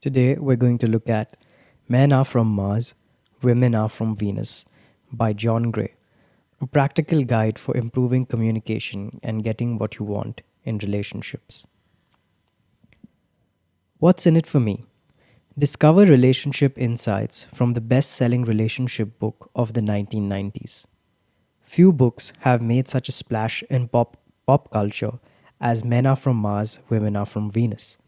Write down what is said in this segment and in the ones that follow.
Today, we're going to look at Men Are From Mars, Women Are From Venus by John Gray, a practical guide for improving communication and getting what you want in relationships. What's in it for me? Discover relationship insights from the best selling relationship book of the 1990s. Few books have made such a splash in pop culture as Men Are From Mars, Women Are From Venus.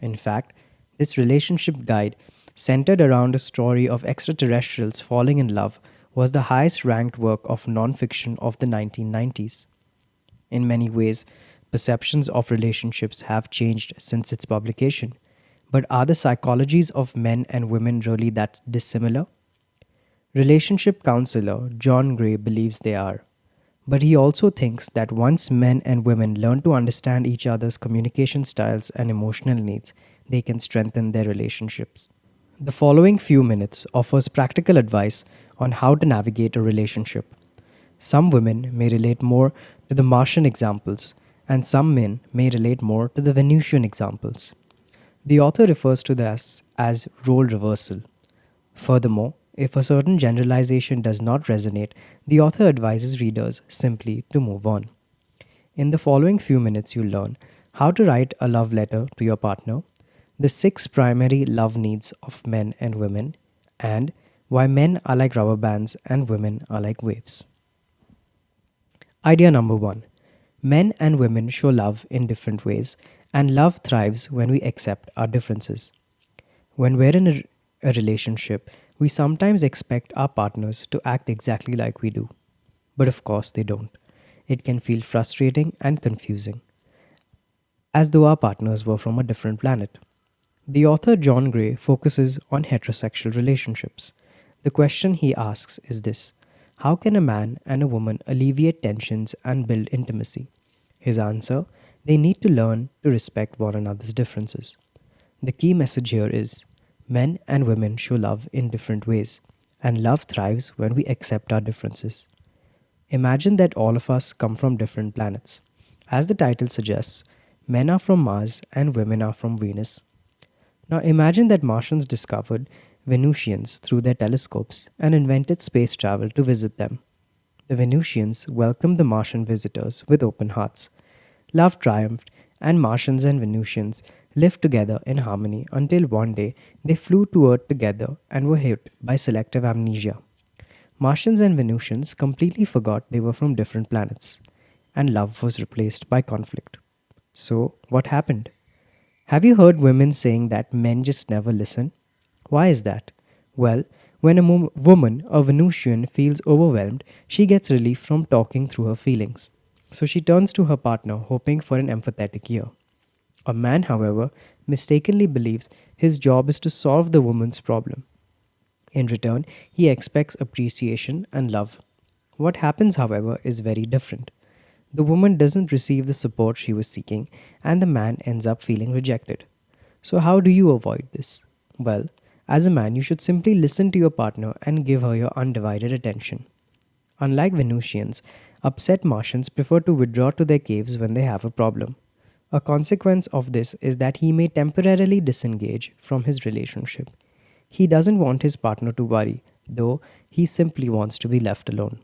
In fact, this relationship guide, centered around a story of extraterrestrials falling in love, was the highest ranked work of nonfiction of the 1990s. In many ways, perceptions of relationships have changed since its publication. But are the psychologies of men and women really that dissimilar? Relationship counselor John Gray believes they are. But he also thinks that once men and women learn to understand each other's communication styles and emotional needs, they can strengthen their relationships. The following few minutes offers practical advice on how to navigate a relationship. Some women may relate more to the Martian examples, and some men may relate more to the Venusian examples. The author refers to this as role reversal. Furthermore, if a certain generalization does not resonate, the author advises readers simply to move on. In the following few minutes, you'll learn how to write a love letter to your partner, the six primary love needs of men and women, and why men are like rubber bands and women are like waves. Idea number one: men and women show love in different ways, and love thrives when we accept our differences. When we're in a relationship, we sometimes expect our partners to act exactly like we do. But of course, they don't. It can feel frustrating and confusing, as though our partners were from a different planet. The author John Gray focuses on heterosexual relationships. The question he asks is this: how can a man and a woman alleviate tensions and build intimacy? His answer: they need to learn to respect one another's differences. The key message here is men and women show love in different ways, and love thrives when we accept our differences. Imagine that all of us come from different planets. As the title suggests, men are from Mars and women are from Venus. Now imagine that Martians discovered Venusians through their telescopes and invented space travel to visit them. The Venusians welcomed the Martian visitors with open hearts. Love triumphed, and Martians and Venusians lived together in harmony until one day they flew to Earth together and were hit by selective amnesia. Martians and Venusians completely forgot they were from different planets, and love was replaced by conflict. So, what happened? Have you heard women saying that men just never listen? Why is that? Well, when a woman, a Venusian, feels overwhelmed, she gets relief from talking through her feelings. So she turns to her partner, hoping for an empathetic ear. A man, however, mistakenly believes his job is to solve the woman's problem. In return, he expects appreciation and love. What happens, however, is very different. The woman doesn't receive the support she was seeking, and the man ends up feeling rejected. So, how do you avoid this? Well, as a man, you should simply listen to your partner and give her your undivided attention. Unlike Venusians, upset Martians prefer to withdraw to their caves when they have a problem. A consequence of this is that he may temporarily disengage from his relationship. He doesn't want his partner to worry, though he simply wants to be left alone.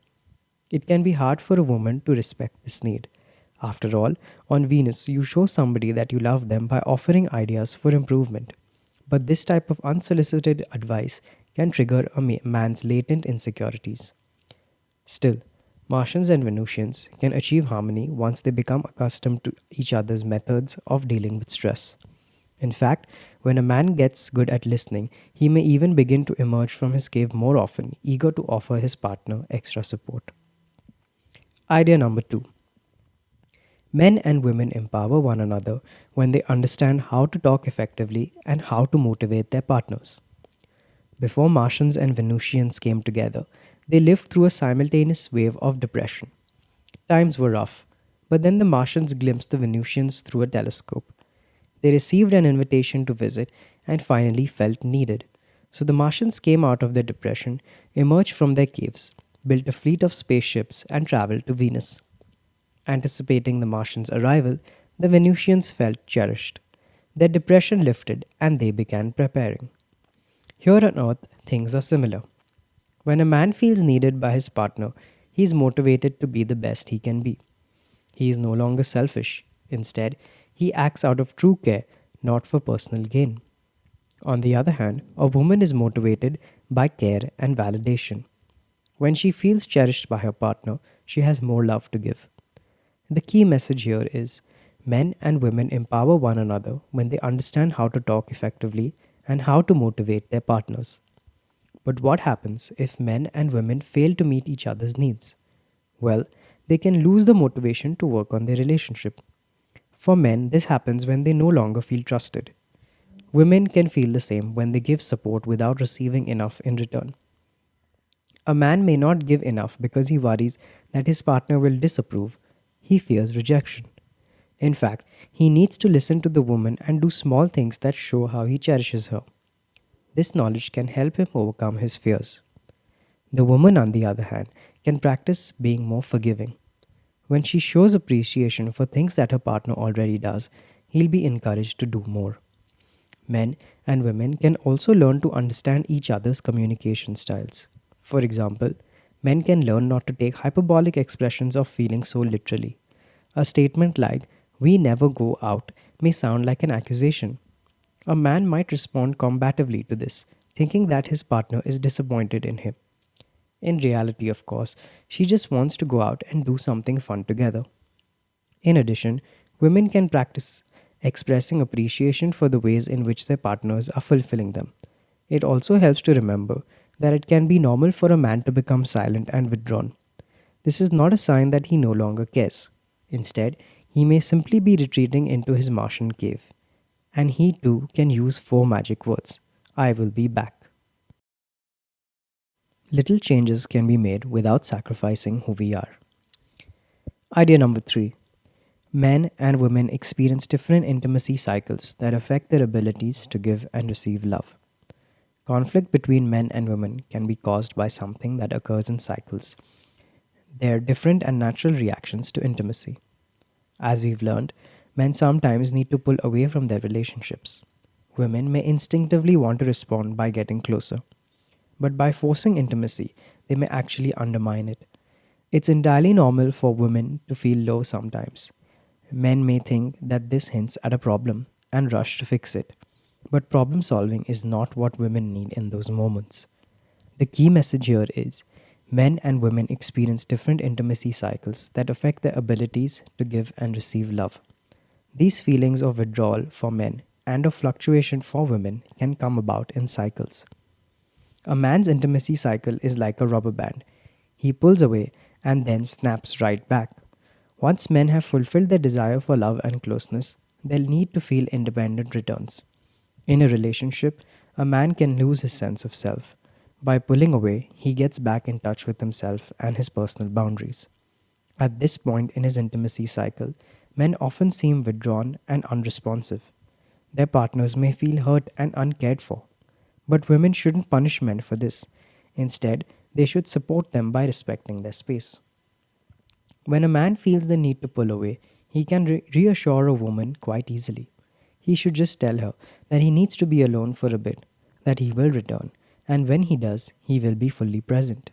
It can be hard for a woman to respect this need. After all, on Venus, you show somebody that you love them by offering ideas for improvement. But this type of unsolicited advice can trigger a man's latent insecurities. Still, Martians and Venusians can achieve harmony once they become accustomed to each other's methods of dealing with stress. In fact, when a man gets good at listening, he may even begin to emerge from his cave more often, eager to offer his partner extra support. Idea number two: men and women empower one another when they understand how to talk effectively and how to motivate their partners. Before Martians and Venusians came together, they lived through a simultaneous wave of depression. Times were rough, but then the Martians glimpsed the Venusians through a telescope. They received an invitation to visit and finally felt needed. So the Martians came out of their depression, emerged from their caves, built a fleet of spaceships, and traveled to Venus. Anticipating the Martians' arrival, the Venusians felt cherished. Their depression lifted and they began preparing. Here on earth, things are similar. When a man feels needed by his partner, he is motivated to be the best he can be. He is no longer selfish. Instead, he acts out of true care, not for personal gain. On the other hand, a woman is motivated by care and validation. When she feels cherished by her partner, she has more love to give. The key message here is men and women empower one another when they understand how to talk effectively and how to motivate their partners. But what happens if men and women fail to meet each other's needs? Well, they can lose the motivation to work on their relationship. For men, this happens when they no longer feel trusted. Women can feel the same when they give support without receiving enough in return. A man may not give enough because he worries that his partner will disapprove. He fears rejection. In fact, he needs to listen to the woman and do small things that show how he cherishes her. This knowledge can help him overcome his fears. The woman, on the other hand, can practice being more forgiving. When she shows appreciation for things that her partner already does, he'll be encouraged to do more. Men and women can also learn to understand each other's communication styles. For example, men can learn not to take hyperbolic expressions of feeling so literally. A statement like, "We never go out," may sound like an accusation. A man might respond combatively to this, thinking that his partner is disappointed in him. In reality, of course, she just wants to go out and do something fun together. In addition, women can practice expressing appreciation for the ways in which their partners are fulfilling them. It also helps to remember that it can be normal for a man to become silent and withdrawn. This is not a sign that he no longer cares. Instead, he may simply be retreating into his Martian cave. And he too can use four magic words: "I will be back." Little changes can be made without sacrificing who we are. Idea number 3. Men and women experience different intimacy cycles that affect their abilities to give and receive love. Conflict between men and women can be caused by something that occurs in cycles. They are different and natural reactions to intimacy. As we've learned, men sometimes need to pull away from their relationships. Women may instinctively want to respond by getting closer. But by forcing intimacy, they may actually undermine it. It's entirely normal for women to feel low sometimes. Men may think that this hints at a problem and rush to fix it. But problem solving is not what women need in those moments. The key message here is men and women experience different intimacy cycles that affect their abilities to give and receive love. These feelings of withdrawal for men and of fluctuation for women can come about in cycles. A man's intimacy cycle is like a rubber band. He pulls away and then snaps right back. Once men have fulfilled their desire for love and closeness, they'll need to feel independent returns. In a relationship, a man can lose his sense of self. By pulling away, he gets back in touch with himself and his personal boundaries. At this point in his intimacy cycle, men often seem withdrawn and unresponsive. Their partners may feel hurt and uncared for. But women shouldn't punish men for this. Instead, they should support them by respecting their space. When a man feels the need to pull away, he can reassure a woman quite easily. He should just tell her that he needs to be alone for a bit, that he will return, and when he does, he will be fully present.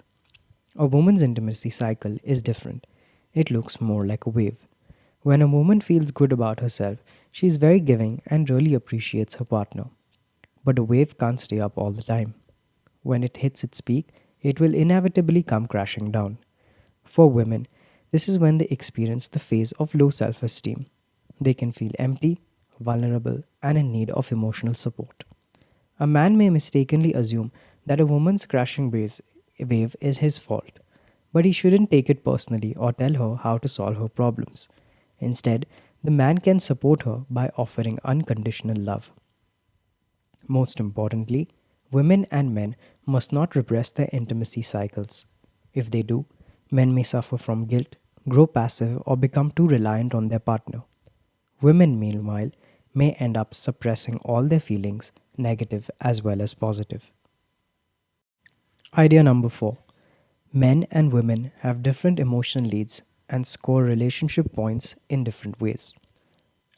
A woman's intimacy cycle is different. It looks more like a wave. When a woman feels good about herself, she is very giving and really appreciates her partner. But a wave can't stay up all the time. When it hits its peak, it will inevitably come crashing down. For women, this is when they experience the phase of low self esteem. They can feel empty, vulnerable, and in need of emotional support. A man may mistakenly assume that a woman's crashing wave is his fault, but he shouldn't take it personally or tell her how to solve her problems. Instead, the man can support her by offering unconditional love. Most importantly, women and men must not repress their intimacy cycles. If they do, men may suffer from guilt, grow passive, or become too reliant on their partner. Women, meanwhile, may end up suppressing all their feelings, negative as well as positive. Idea number 4. Men and women have different emotional needs and score relationship points in different ways.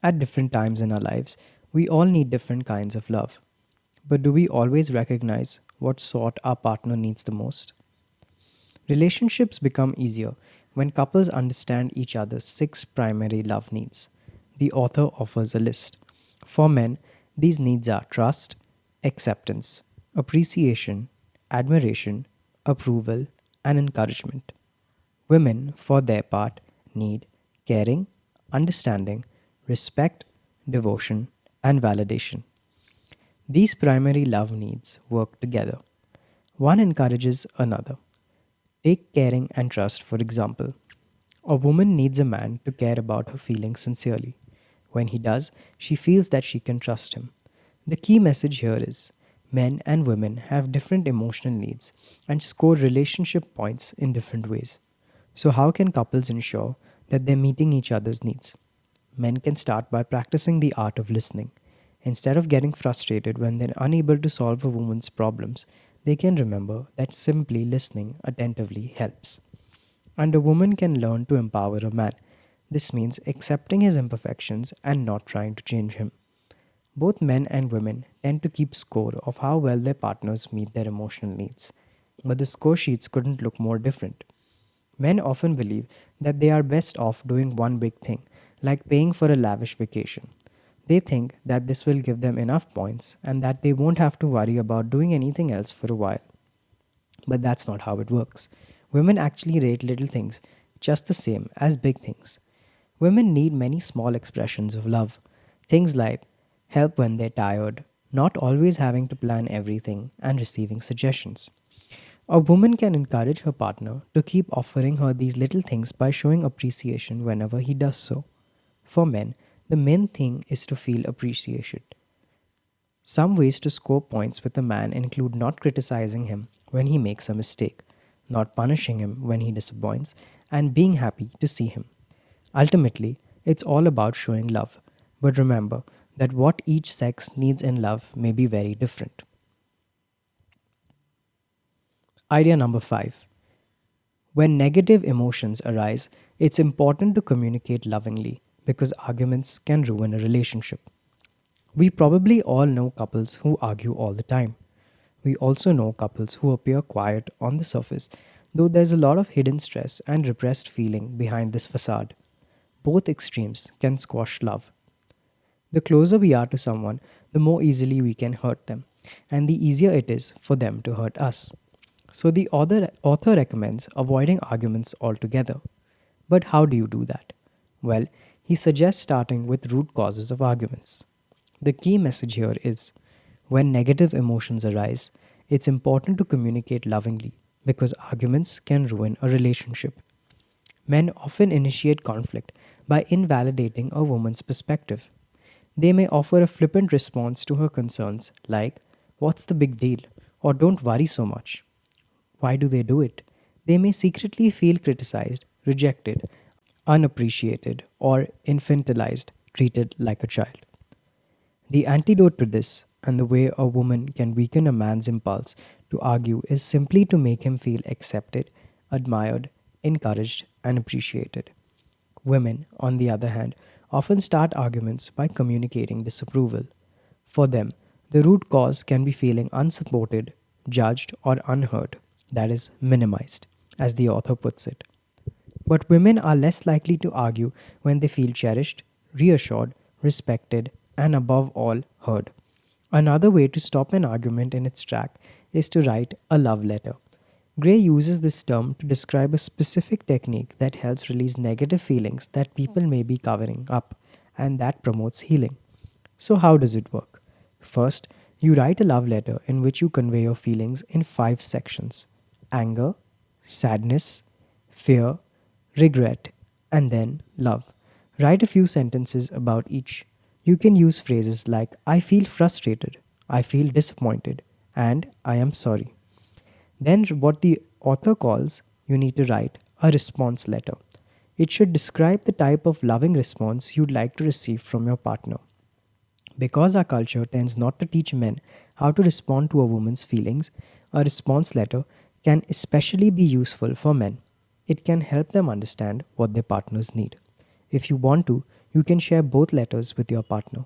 At different times in our lives, We all need different kinds of love. But do we always recognize what sort our partner needs the most? Relationships become easier when couples understand each other's six primary love needs. The author offers a list. For men, these needs are trust, acceptance, appreciation, admiration, approval, and encouragement. Women, for their part, need caring, understanding, respect, devotion, and validation. These primary love needs work together. One encourages another. Take caring and trust, for example. A woman needs a man to care about her feelings sincerely. When he does, she feels that she can trust him. The key message here is men and women have different emotional needs and score relationship points in different ways. So, how can couples ensure that they're meeting each other's needs? Men can start by practicing the art of listening. Instead of getting frustrated when they're unable to solve a woman's problems, they can remember that simply listening attentively helps. And a woman can learn to empower a man. This means accepting his imperfections and not trying to change him. Both men and women tend to keep score of how well their partners meet their emotional needs. But the score sheets couldn't look more different. Men often believe that they are best off doing one big thing, like paying for a lavish vacation. They think that this will give them enough points and that they won't have to worry about doing anything else for a while. But that's not how it works. Women actually rate little things just the same as big things. Women need many small expressions of love. Things like help when they're tired, not always having to plan everything, and receiving suggestions. A woman can encourage her partner to keep offering her these little things by showing appreciation whenever he does so. For men, the main thing is to feel appreciation. Some ways to score points with a man include not criticizing him when he makes a mistake, not punishing him when he disappoints, and being happy to see him. Ultimately, it's all about showing love. But remember that what each sex needs in love may be very different. Idea number 5. When negative emotions arise, it's important to communicate lovingly because arguments can ruin a relationship. We probably all know couples who argue all the time. We also know couples who appear quiet on the surface, though there's a lot of hidden stress and repressed feeling behind this facade. Both extremes can squash love. The closer we are to someone, the more easily we can hurt them, and the easier it is for them to hurt us. So the author recommends avoiding arguments altogether. But how do you do that? Well, he suggests starting with root causes of arguments. The key message here is when negative emotions arise, it's important to communicate lovingly because arguments can ruin a relationship. Men often initiate conflict by invalidating a woman's perspective. They may offer a flippant response to her concerns like, "What's the big deal?" or "Don't worry so much." Why do they do it? They may secretly feel criticized, rejected, unappreciated, or infantilized, treated like a child. The antidote to this, and the way a woman can weaken a man's impulse to argue, is simply to make him feel accepted, admired, encouraged, and appreciated. Women, on the other hand, often start arguments by communicating disapproval. For them, the root cause can be feeling unsupported, judged, or unheard, that is, minimized, as the author puts it. But women are less likely to argue when they feel cherished, reassured, respected, and above all, heard. Another way to stop an argument in its track is to write a love letter. Gray uses this term to describe a specific technique that helps release negative feelings that people may be covering up and that promotes healing. So, how does it work? First, you write a love letter in which you convey your feelings in 5 sections: anger, sadness, fear, regret, and then love. Write a few sentences about each. You can use phrases like "I feel frustrated," "I feel disappointed," and "I am sorry." Then, what the author calls, you need to write a response letter. It should describe the type of loving response you'd like to receive from your partner. Because our culture tends not to teach men how to respond to a woman's feelings, a response letter can especially be useful for men. It can help them understand what their partners need. If you want to, you can share both letters with your partner.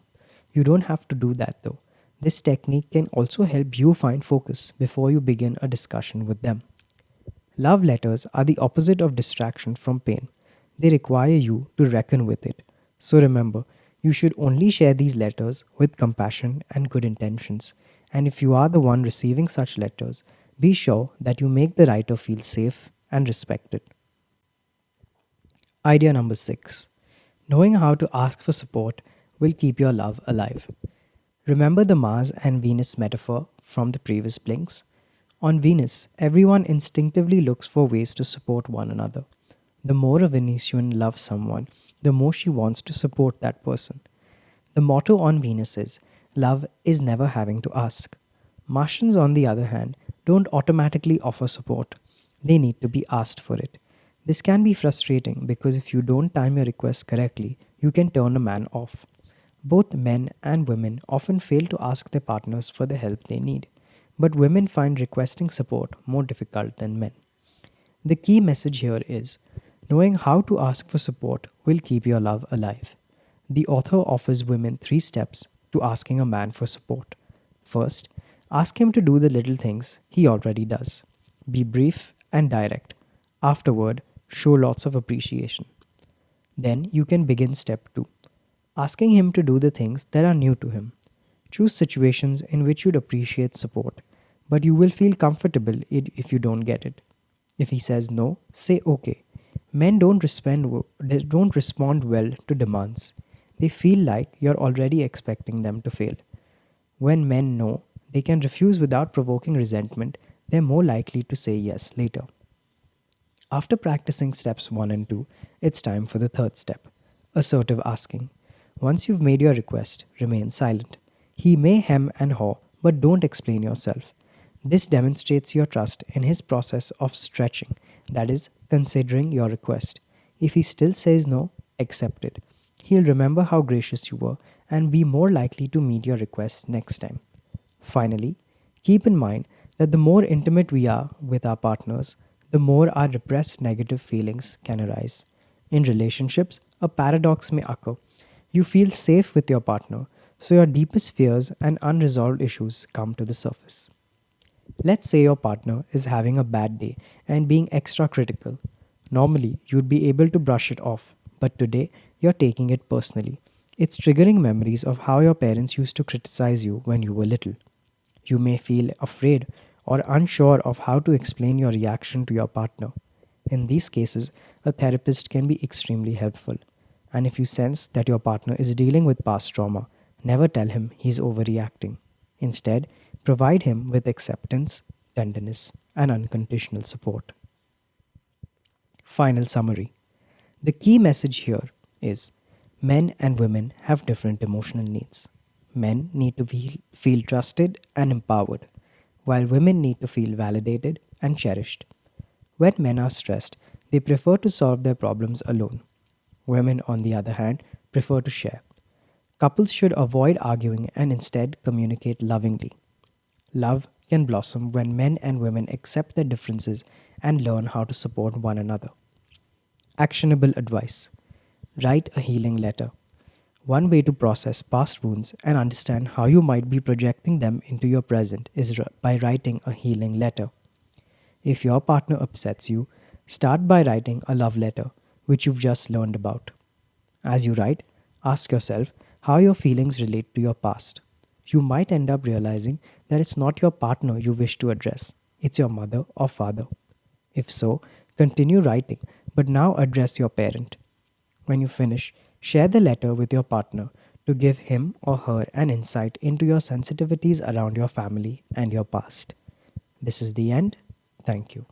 You don't have to do that though. This technique can also help you find focus before you begin a discussion with them. Love letters are the opposite of distraction from pain. They require you to reckon with it. So remember, you should only share these letters with compassion and good intentions. And if you are the one receiving such letters, be sure that you make the writer feel safe and respected. Idea number 6. Knowing how to ask for support will keep your love alive. Remember the Mars and Venus metaphor from the previous blinks? On Venus, everyone instinctively looks for ways to support one another. The more a Venusian loves someone, the more she wants to support that person. The motto on Venus is, love is never having to ask. Martians, on the other hand, don't automatically offer support. They need to be asked for it. This can be frustrating because if you don't time your request correctly, you can turn a man off. Both men and women often fail to ask their partners for the help they need, but women find requesting support more difficult than men. The key message here is knowing how to ask for support will keep your love alive. The author offers women 3 steps to asking a man for support. First, ask him to do the little things he already does. Be brief and direct. Afterward, show lots of appreciation. Then you can begin step 2, asking him to do the things that are new to him. Choose situations in which you'd appreciate support, but you will feel comfortable if you don't get it. If he says no, say okay. Men don't respond well to demands. They feel like you're already expecting them to fail. When men know they can refuse without provoking resentment, they're more likely to say yes later. After practicing steps 1 and 2, it's time for the third step, assertive asking. Once you've made your request, remain silent. He may hem and haw, but don't explain yourself. This demonstrates your trust in his process of stretching, that is, considering your request. If he still says no, accept it. He'll remember how gracious you were and be more likely to meet your request next time. Finally, keep in mind that the more intimate we are with our partners, the more our repressed negative feelings can arise. In relationships, a paradox may occur. You feel safe with your partner, so your deepest fears and unresolved issues come to the surface. Let's say your partner is having a bad day and being extra critical. Normally, you'd be able to brush it off, but today you're taking it personally. It's triggering memories of how your parents used to criticize you when you were little. You may feel afraid or unsure of how to explain your reaction to your partner. In these cases, a therapist can be extremely helpful. And if you sense that your partner is dealing with past trauma, never tell him he's overreacting. Instead, provide him with acceptance, tenderness, and unconditional support. Final summary. The key message here is men and women have different emotional needs. Men need to feel trusted and empowered, while women need to feel validated and cherished. When men are stressed, they prefer to solve their problems alone. Women, on the other hand, prefer to share. Couples should avoid arguing and instead communicate lovingly. Love can blossom when men and women accept their differences and learn how to support one another. Actionable advice. Write a healing letter. One way to process past wounds and understand how you might be projecting them into your present is by writing a healing letter. If your partner upsets you, start by writing a love letter, which you've just learned about. As you write, ask yourself how your feelings relate to your past. You might end up realizing that it's not your partner you wish to address, it's your mother or father. If so, continue writing, but now address your parent. When you finish, share the letter with your partner to give him or her an insight into your sensitivities around your family and your past. This is the end. Thank you.